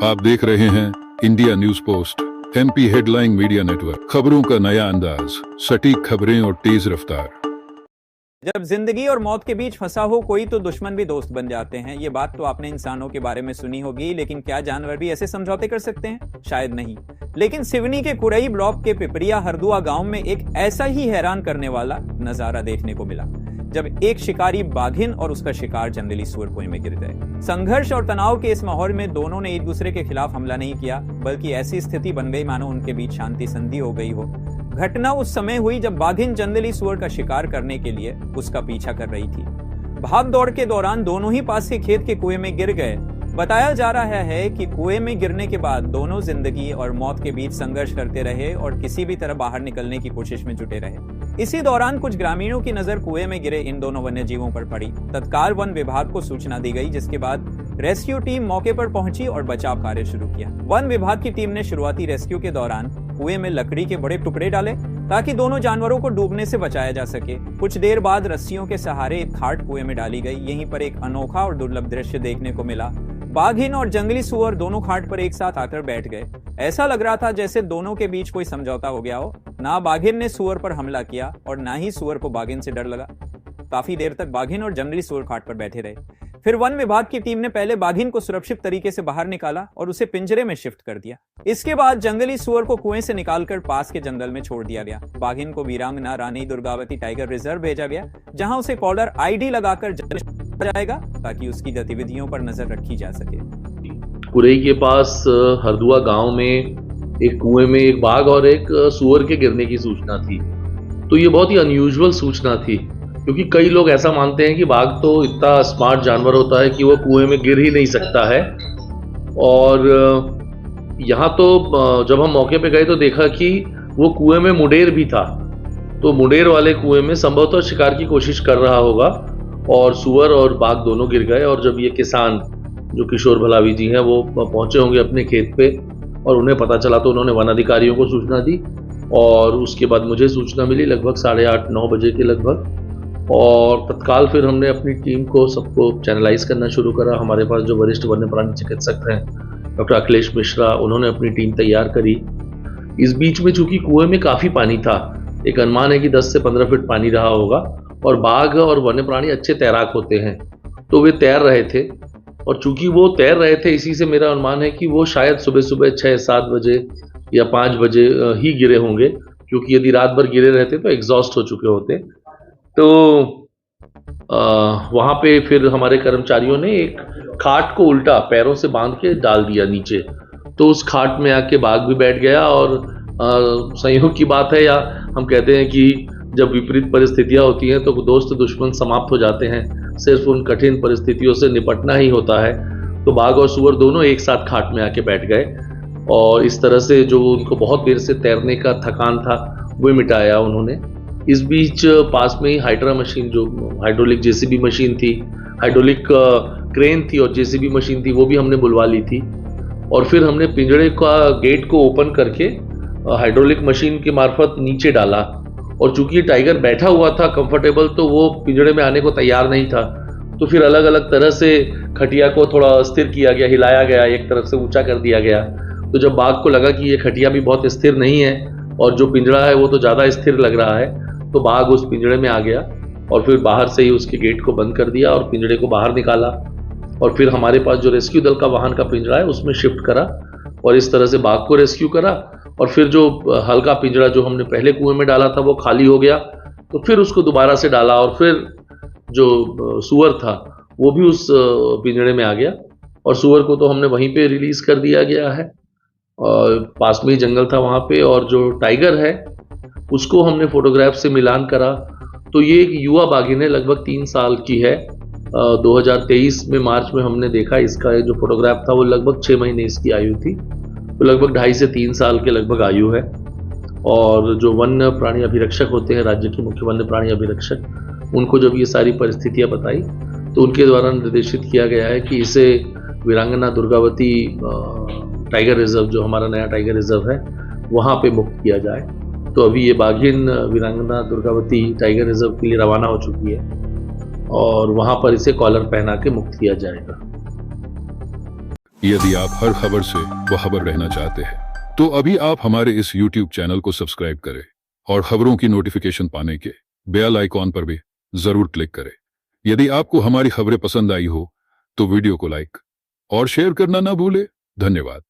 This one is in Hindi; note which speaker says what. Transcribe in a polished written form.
Speaker 1: आप देख रहे हैं India news post, MP headline media network. खबरों का नया अंदाज, सटीक खबरें और तेज रफ्तार।
Speaker 2: जब जिंदगी और मौत के बीच फंसा हो कोई तो दुश्मन भी दोस्त बन जाते हैं। ये बात तो आपने इंसानों के बारे में सुनी होगी, लेकिन क्या जानवर भी ऐसे समझौते कर सकते हैं? शायद नहीं। लेकिन सिवनी के कुरई ब्लॉक के पिपरिया हरदुआ गांव में एक ऐसा ही हैरान करने वाला नजारा देखने को मिला, जब एक शिकारी बाघिन और उसका शिकार जंगली सूअर कुएं में गिर गए। संघर्ष और तनाव के इस माहौल में दोनों ने एक दूसरे के खिलाफ हमला नहीं किया, बल्कि ऐसी स्थिति बन गई मानो उनके बीच शांति संधि हो गई हो। घटना उस समय हुई जब बाघिन जंगली सूअर का शिकार करने के लिए उसका पीछा कर रही थी। भाग दौड़ के दौरान दोनों ही पास के खेत के कुएं में गिर गए। बताया जा रहा है कि कुएं में गिरने के बाद दोनों जिंदगी और मौत के बीच संघर्ष करते रहे और किसी भी तरह बाहर निकलने की कोशिश में जुटे रहे। इसी दौरान कुछ ग्रामीणों की नजर कुएं में गिरे इन दोनों वन्य जीवों पर पड़ी। तत्काल वन विभाग को सूचना दी गई, जिसके बाद रेस्क्यू टीम मौके पर पहुंची और बचाव कार्य शुरू किया। वन विभाग की टीम ने शुरुआती रेस्क्यू के दौरान कुएं में लकड़ी के बड़े टुकड़े डाले ताकि दोनों जानवरों को डूबने से बचाया जा सके। कुछ देर बाद रस्सियों के सहारे एक खाट कुएं में डाली गई। यहीं पर एक अनोखा और दुर्लभ दृश्य देखने को मिला। बाघिन और जंगली सूअर दोनों खाट पर एक साथ आकर बैठ गए। ऐसा लग रहा था जैसे दोनों के बीच कोई समझौता हो गया हो। ना बाघिन ने सूअर पर हमला किया और ना ही सूअर को बाघिन से डर लगा। काफी देर तक बाघिन और जंगली सूअर खाट पर बैठे रहे। फिर वन विभाग की टीम ने पहले बाघिन को सुरक्षित तरीके से बाहर निकाला और उसे पिंजरे में शिफ्ट कर दिया। इसके बाद जंगली सूअर को कुएं से निकालकर पास के जंगल में छोड़ दिया गया। बाघिन को वीरांगना रानी दुर्गावती टाइगर रिजर्व भेजा गया, जहां उसे कॉलर आईडी लगाकर जाएगा ताकि उसकी गतिविधियों पर नजर रखी जा सके।
Speaker 3: कुरई के पास हरदुआ गांव में एक कुएं में एक बाघ और एक सूअर के गिरने की सूचना थी। तो ये बहुत ही अनयूजुअल सूचना थी, क्योंकि कई लोग ऐसा मानते हैं कि बाघ तो इतना स्मार्ट जानवर होता है कि वो कुएं में गिर ही नहीं सकता है। और यहाँ तो जब हम मौके पे गए तो देखा कि वो कुएं में मुंडेर भी था। तो मुंडेर वाले कुएं में संभवतः शिकार की कोशिश कर रहा होगा और सूअर और बाघ दोनों गिर गए। और जब ये किसान जो किशोर भलावी जी हैं वो पहुंचे होंगे अपने खेत पे और उन्हें पता चला तो उन्होंने वन अधिकारियों को सूचना दी और उसके बाद मुझे सूचना मिली लगभग 8:30-9 बजे के लगभग। और तत्काल फिर हमने अपनी टीम को सबको चैनलाइज करना शुरू करा। हमारे पास जो वरिष्ठ वन्य प्राणी चिकित्सक हैं डॉक्टर अखिलेश मिश्रा, उन्होंने अपनी टीम तैयार करी। इस बीच में चूंकि कुएं में काफ़ी पानी था, एक अनुमान है कि 10 से 15 फीट पानी रहा होगा और बाघ और वन्य प्राणी अच्छे तैराक होते हैं, तो वे तैर रहे थे। और चूंकि वो तैर रहे थे, इसी से मेरा अनुमान है कि वो शायद सुबह सुबह 6-7 बजे या 5 बजे ही गिरे होंगे, क्योंकि यदि रात भर गिरे रहते तो एग्जॉस्ट हो चुके होते। तो वहाँ पे फिर हमारे कर्मचारियों ने एक खाट को उल्टा पैरों से बांध के डाल दिया नीचे। तो उस खाट में आके बाघ भी बैठ गया। और संयोग की बात है, या हम कहते हैं कि जब विपरीत परिस्थितियां होती हैं तो दोस्त दुश्मन समाप्त हो जाते हैं। सिर्फ उन कठिन परिस्थितियों से निपटना ही होता है। तो बाघ और सूअर दोनों एक साथ खाट में आके बैठ गए और इस तरह से जो उनको बहुत देर से तैरने का थकान था वो मिटाया उन्होंने। इस बीच पास में ही हाइड्रा मशीन, जो हाइड्रोलिक जेसीबी मशीन थी, हाइड्रोलिक क्रेन थी और जेसीबी मशीन थी, वो भी हमने बुलवा ली थी। और फिर हमने पिंजड़े का गेट को ओपन करके हाइड्रोलिक मशीन के मार्फत नीचे डाला। और चूंकि टाइगर बैठा हुआ था कंफर्टेबल, तो वो पिंजड़े में आने को तैयार नहीं था। तो फिर अलग अलग तरह से खटिया को थोड़ा स्थिर किया गया, हिलाया गया, एक तरफ से ऊंचा कर दिया गया। तो जब बाघ को लगा कि ये खटिया भी बहुत स्थिर नहीं है और जो पिंजड़ा है वो तो ज़्यादा स्थिर लग रहा है, तो बाघ उस पिंजड़े में आ गया और फिर बाहर से ही उसके गेट को बंद कर दिया और पिंजड़े को बाहर निकाला। और फिर हमारे पास जो रेस्क्यू दल का वाहन का पिंजड़ा है उसमें शिफ्ट करा और इस तरह से बाघ को रेस्क्यू करा। और फिर जो हल्का पिंजड़ा जो हमने पहले कुएं में डाला था वो खाली हो गया, तो फिर उसको दोबारा से डाला और फिर जो सूअर था वो भी उस पिंजड़े में आ गया। और सूअर को तो हमने वहीं पे रिलीज कर दिया गया है और पास में ही जंगल था वहाँ पे। और जो टाइगर है उसको हमने फोटोग्राफ से मिलान करा। तो ये एक युवा बाघिन है, लगभग 3 साल की है। 2023 में मार्च में हमने देखा, इसका जो फोटोग्राफ था वो लगभग 6 महीने इसकी आयु थी। तो लगभग 2.5 से 3 साल के लगभग आयु है। और जो वन्य प्राणी अभिरक्षक होते हैं, राज्य के मुख्य वन्य प्राणी अभिरक्षक, उनको जब ये सारी परिस्थितियां बताई तो उनके द्वारा निर्देशित किया गया है कि इसे वीरांगना दुर्गावती टाइगर रिजर्व, जो हमारा नया टाइगर रिजर्व है, वहाँ पे मुक्त किया जाए। तो अभी ये बाघिन वीरांगना दुर्गावती टाइगर रिजर्व के लिए रवाना हो चुकी है और वहाँ पर इसे कॉलर पहना के मुक्त किया जाएगा।
Speaker 1: यदि आप हर खबर से बाखबर रहना चाहते हैं तो अभी आप हमारे इस YouTube चैनल को सब्सक्राइब करें और खबरों की नोटिफिकेशन पाने के बेल आइकॉन पर भी जरूर क्लिक करें। यदि आपको हमारी खबरें पसंद आई हो तो वीडियो को लाइक और शेयर करना ना भूले। धन्यवाद।